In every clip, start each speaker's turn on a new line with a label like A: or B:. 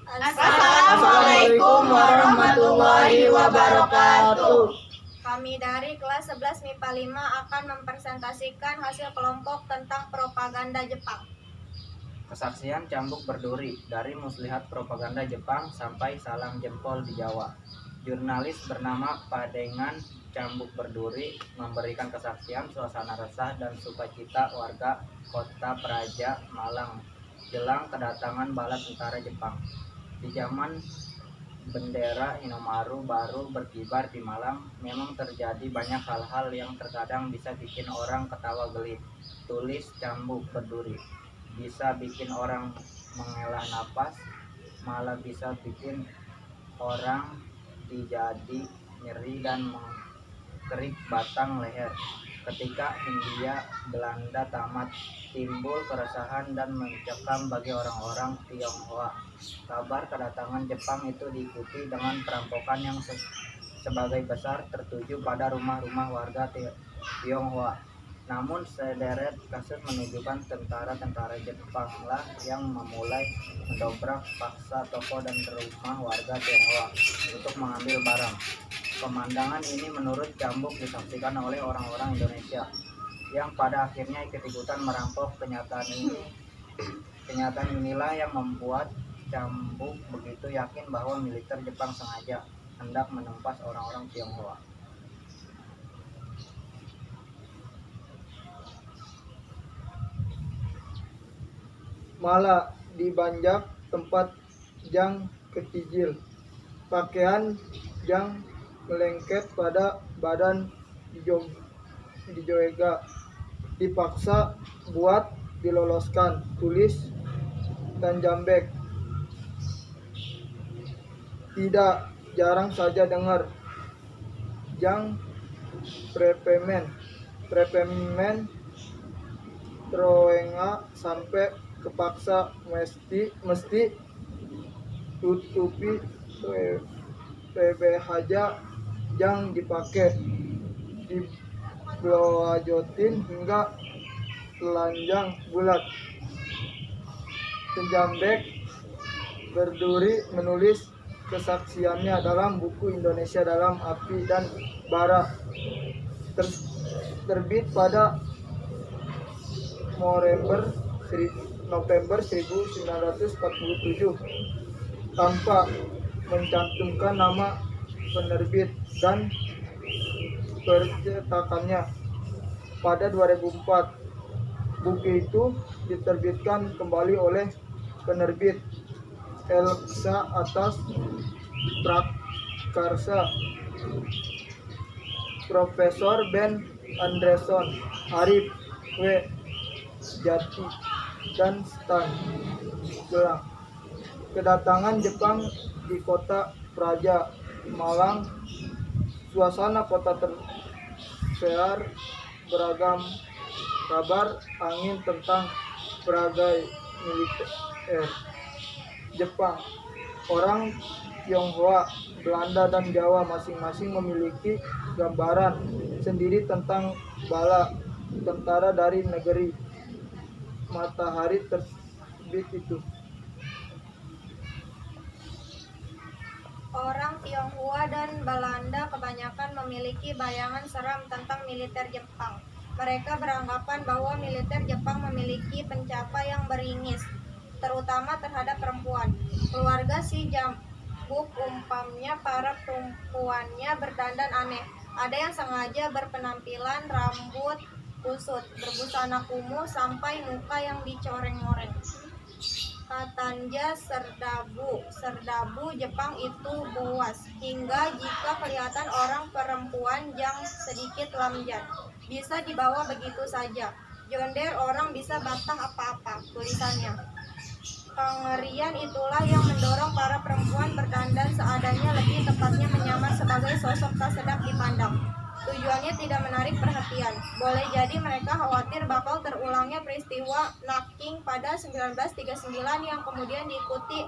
A: Assalamualaikum warahmatullahi wabarakatuh.
B: Kami dari kelas 11 MIPA 5 akan mempresentasikan hasil kelompok tentang propaganda Jepang.
A: Kesaksian cambuk berduri dari muslihat propaganda Jepang sampai salam jempol di Jawa. Jurnalis bernama Padengan Cambuk Berduri memberikan kesaksian suasana resah dan sukacita warga Kota Praja, Malang jelang kedatangan bala tentara Jepang. Di zaman bendera Inomaru baru berkibar di Malang, memang terjadi banyak hal-hal yang terkadang bisa bikin orang ketawa geli. Tulis Cambuk Berduri. Bisa bikin orang menghela napas, malah bisa bikin orang dijadi nyeri dan mengkerik batang leher. Ketika Hindia Belanda tamat, timbul keresahan dan mencekam bagi orang-orang Tionghoa. Kabar kedatangan Jepang itu diikuti dengan perampokan yang sebagai besar tertuju pada rumah-rumah warga Tionghoa. Namun sederet kasus menunjukkan tentara-tentara Jepanglah yang memulai mendobrak paksa toko dan rumah warga Tionghoa untuk mengambil barang. Pemandangan ini menurut Cambuk disaksikan oleh orang-orang Indonesia yang pada akhirnya ikut-ikutan merampok. Kenyataan inilah yang membuat Cambuk begitu yakin bahwa militer Jepang sengaja hendak menumpas orang-orang Tionghoa.
C: Malah dibanjak tempat jang kecil, pakaian jang melengket pada badan dijoega, dipaksa buat diloloskan. Tulis Tanjambek. Tidak jarang saja dengar jang prepemen troenga sampai kepaksa mesti tutupi PB haja yang dipakai dibelajotin hingga telanjang bulat. Tanjambek Berduri menulis kesaksiannya dalam buku Indonesia Dalam Api dan Bara, terbit pada November 1947 tanpa mencantumkan nama penerbit dan percetakannya. Pada 2004, buku itu diterbitkan kembali oleh penerbit Elsa atas prakarsa Profesor Ben Anderson, Arif W. Jati, dan Stan Gelang. Kedatangan Jepang di Kota Praja, Malang. Suasana kota tersiar beragam kabar angin tentang peragai militer Jepang. Orang Tionghoa, Belanda, dan Jawa masing-masing memiliki gambaran sendiri tentang bala tentara dari negeri matahari terbit itu.
B: Orang Tionghoa dan Belanda kebanyakan memiliki bayangan seram tentang militer Jepang. Mereka beranggapan bahwa militer Jepang memiliki pencapaian yang beringis, terutama terhadap perempuan. Keluarga si Cambuk umpamanya para perempuannya berdandan aneh. Ada yang sengaja berpenampilan rambut kusut, berbusana kumuh sampai muka yang dicoreng-coreng. Katanya serdabu Jepang itu buas, hingga jika kelihatan orang perempuan yang sedikit lamjan, bisa dibawa begitu saja. Jonder orang bisa batah apa-apa, tulisannya. Kengerian itulah yang mendorong para perempuan berdandan seadanya, lebih tepatnya menyamar sebagai sosok tak sedap dipandang. Tujuannya tidak menarik perhatian. Boleh jadi mereka khawatir bakal terulangnya peristiwa Nanking pada 1939 yang kemudian diikuti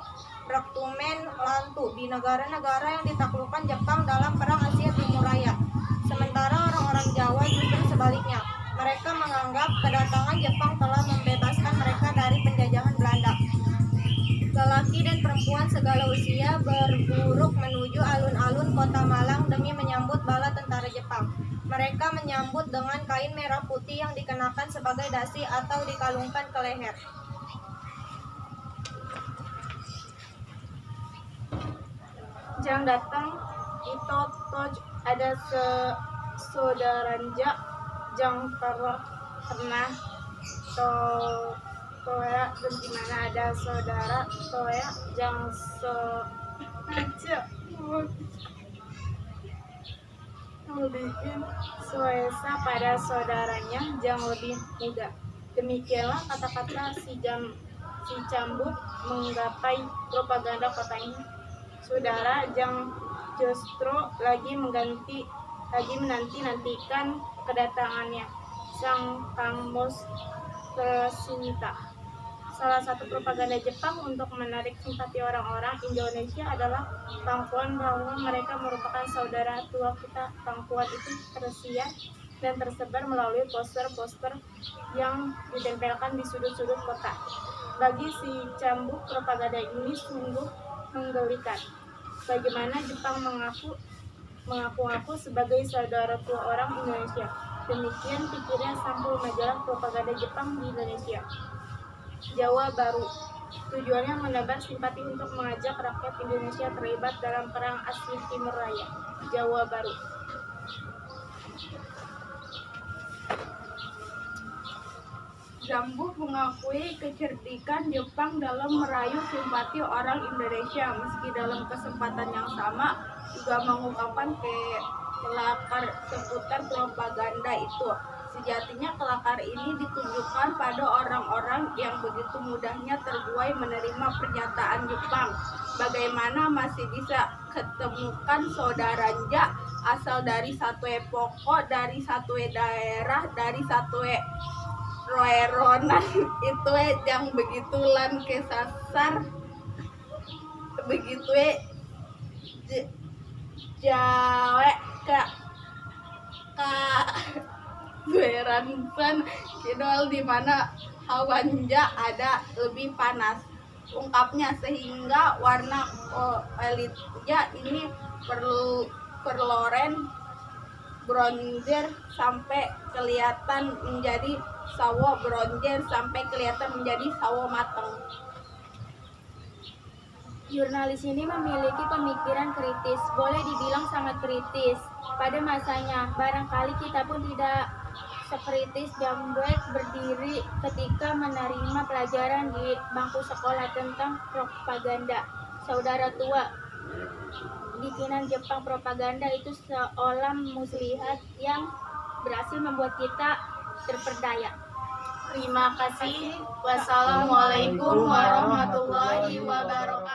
B: Rektumen Lantu di negara-negara yang ditaklukkan Jepang dalam Perang Asia Timur Raya. Sementara orang-orang Jawa justru sebaliknya. Mereka menganggap kedatangan Jepang telah membebaskan mereka dari penjajahan Belanda. Lelaki dan perempuan segala segala usia berburuk menuju alun-alun kota Malang demi menyambut bala tentara Jepang. Mereka menyambut dengan kain merah putih yang dikenakan sebagai dasi atau dikalungkan ke leher.
D: Jang datang itu toj ada saudaranja jang pernah toya dan di mana ada saudara toya jang aja bikin soesa pada saudaranya yang lebih muda. Demikianlah kata-kata si cambuk menggapai propaganda kota ini. Saudara yang justru lagi menanti-nantikan kedatangannya sang Kang Mus Tersinta. Salah satu propaganda Jepang untuk menarik simpati orang-orang Indonesia adalah pengakuan bahwa mereka merupakan saudara tua kita. Pengakuan itu tersiar dan tersebar melalui poster-poster yang ditempelkan di sudut-sudut kota. Bagi si cambuk, propaganda ini sungguh menggelikan. Bagaimana Jepang mengaku sebagai saudara tua orang Indonesia. Demikian pikirnya sampul majalah propaganda Jepang di Indonesia. Jawa Baru. Tujuannya menebar simpati untuk mengajak rakyat Indonesia terlibat dalam perang Asia Timur Raya. Jawa Baru. Jambuk mengakui kecerdikan Jepang dalam merayu simpati orang Indonesia, meski dalam kesempatan yang sama juga mengungkapkan kelakar seputar propaganda itu. Sejatinya kelakar ini ditujukan pada orang-orang yang begitu mudahnya terbuai menerima pernyataan Jepang. Bagaimana masih bisa ketemukan saudaranja asal dari satu pokok, dari satu daerah, dari satu roeronan itu yang begitulan kesasar begitu jawe ka beransan kidol di mana hawanja ada lebih panas ungkapnya sehingga warna elitnya ini perloren bronzer sampai kelihatan menjadi sawo bronzer sampai kelihatan menjadi sawo matang.
E: Jurnalis ini memiliki pemikiran kritis, boleh dibilang sangat kritis. Pada masanya, barangkali kita pun tidak sekritis Jambek berdiri ketika menerima pelajaran di bangku sekolah tentang propaganda. Saudara tua, bikinan Jepang propaganda itu seolah muslihat yang berhasil membuat kita terperdaya.
D: Terima kasih. Wassalamualaikum warahmatullahi wabarakatuh.